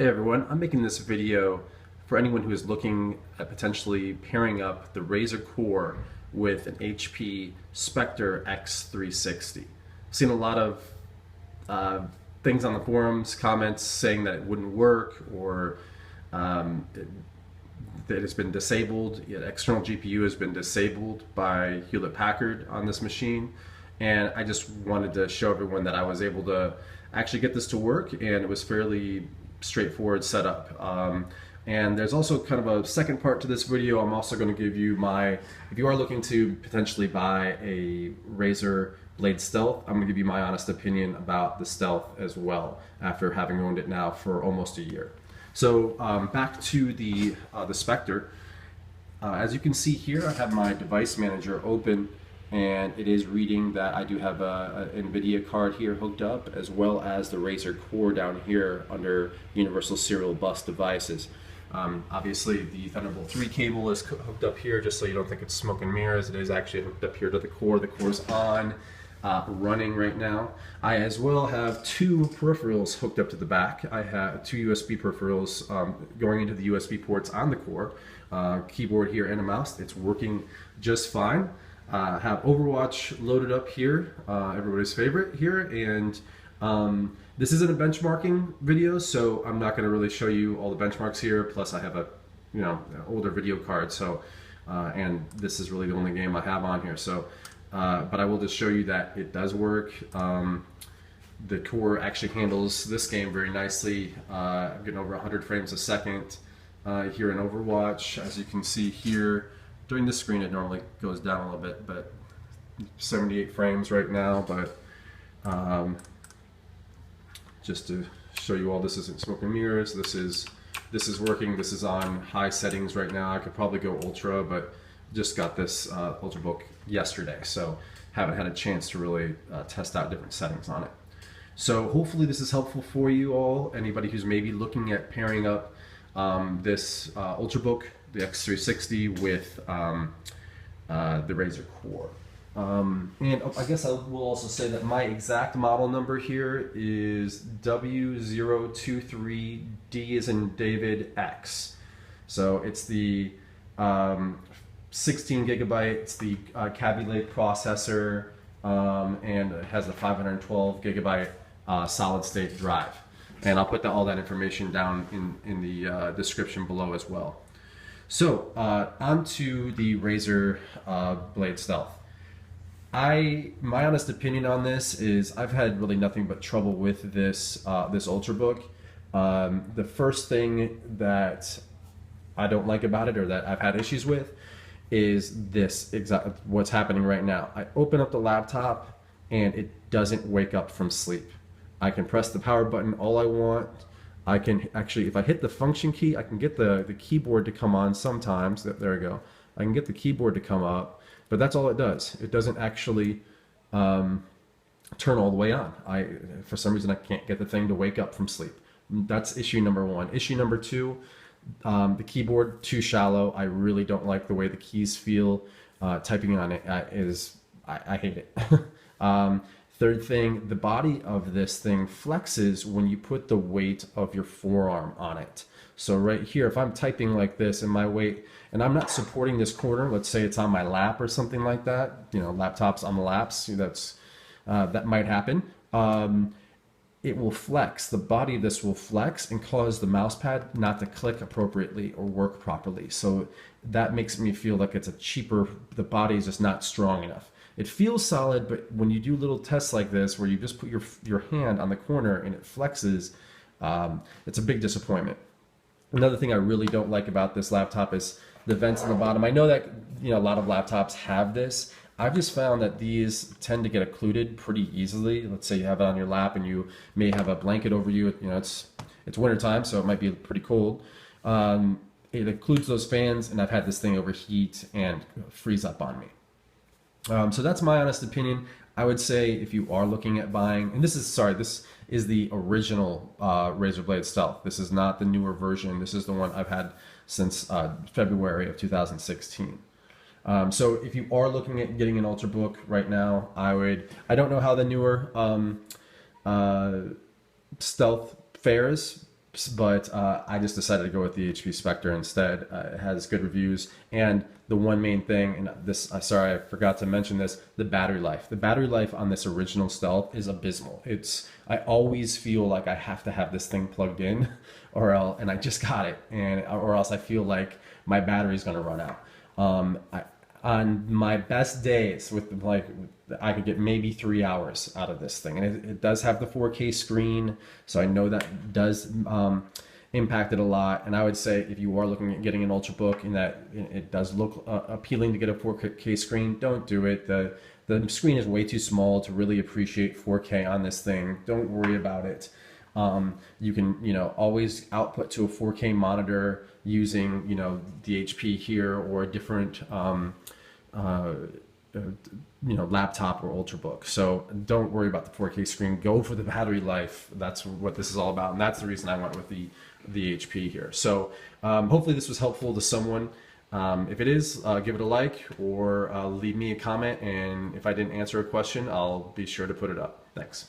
Hey everyone, I'm making this video for anyone who is looking at potentially pairing up the Razer core with an HP Spectre x360. I've seen a lot of things on the forums, comments saying that it wouldn't work or that it's been disabled. Yet external GPU has been disabled by Hewlett Packard on this machine, and I just wanted to show everyone that I was able to actually get this to work, and it was fairly straightforward setup. And there's also kind of a second part to this video. I'm also going to give you if you are looking to potentially buy a Razer Blade Stealth, I'm going to give you my honest opinion about the Stealth as well after having owned it now for almost a year. So back to the Spectre. As you can see here, I have my device manager open, and it is reading that I do have a NVIDIA card here hooked up, as well as the Razer core down here under Universal Serial Bus Devices. Obviously the Thunderbolt 3 cable is hooked up here, just so you don't think it's smoke and mirrors. It is actually hooked up here to the core. The core is on, running right now. I as well have two peripherals hooked up to the back. I have two USB peripherals going into the USB ports on the core, keyboard here and a mouse. It's working just fine. Have Overwatch loaded up here, everybody's favorite here, and this isn't a benchmarking video, so I'm not going to really show you all the benchmarks here. Plus, I have a an older video card, so and this is really the only game I have on here. So, but I will just show you that it does work. The core actually handles this game very nicely. I'm getting over 100 frames a second here in Overwatch, as you can see here. During the screen, it normally goes down a little bit, but 78 frames right now. But just to show you all, this isn't smoke and mirrors. This is working. This is on high settings right now. I could probably go ultra, but just got this ultrabook yesterday, so haven't had a chance to really test out different settings on it. So hopefully this is helpful for you all. Anybody who's maybe looking at pairing up this ultrabook, the X360, with the Razer core. And I guess I will also say that my exact model number here is W023D as in David X. So it's the 16 gigabytes, the Kaby processor, and it has a 512 gigabyte solid state drive. And I'll put all that information down in the description below as well. So onto the Razer Blade Stealth. My honest opinion on this is I've had really nothing but trouble with this this ultrabook. The first thing that I don't like about it, or that I've had issues with, is this exactly what's happening right now. I open up the laptop and it doesn't wake up from sleep. I can press the power button all I want. I can actually, if I hit the function key, I can get the keyboard to come on sometimes. There we go. I can get the keyboard to come up, but that's all it does. It doesn't actually turn all the way on. For some reason, I can't get the thing to wake up from sleep. That's issue number one. Issue number two, the keyboard, too shallow. I really don't like the way the keys feel. Typing on it I hate it. Third thing, the body of this thing flexes when you put the weight of your forearm on it. So right here, if I'm typing like this and my weight, and I'm not supporting this corner, let's say it's on my lap or something like that, laptops on the laps, that might happen. It will flex. The body of this will flex and cause the mouse pad not to click appropriately or work properly. So that makes me feel like it's the body is just not strong enough. It feels solid, but when you do little tests like this, where you just put your hand on the corner and it flexes, it's a big disappointment. Another thing I really don't like about this laptop is the vents on the bottom. I know that a lot of laptops have this. I've just found that these tend to get occluded pretty easily. Let's say you have it on your lap and you may have a blanket over you. It's winter time, so it might be pretty cold. It occludes those fans, and I've had this thing overheat and freeze up on me. So that's my honest opinion. I would say if you are looking at buying, and this is the original Razer Blade Stealth. This is not the newer version. This is the one I've had since February of 2016. So if you are looking at getting an ultrabook right now, I don't know how the newer Stealth fares but I just decided to go with the HP Spectre instead. It has good reviews, and the one main thing, and this, sorry, I forgot to mention this, the battery life. The battery life on this original Stealth is abysmal. I always feel like I have to have this thing plugged in, or else, and I just got it, or else I feel like my battery's gonna run out. On my best days, with like, I could get maybe 3 hours out of this thing, and it does have the 4K screen, so I know that does impact it a lot. And I would say if you are looking at getting an Ultrabook and that it does look appealing to get a 4K screen, don't do it. The screen is way too small to really appreciate 4K on this thing. Don't worry about it. You can, always output to a 4K monitor using, the HP here or a different, laptop or Ultrabook. So don't worry about the 4K screen. Go for the battery life. That's what this is all about, and that's the reason I went with the HP here. So hopefully this was helpful to someone. If it is, give it a like or leave me a comment, and if I didn't answer a question, I'll be sure to put it up. Thanks.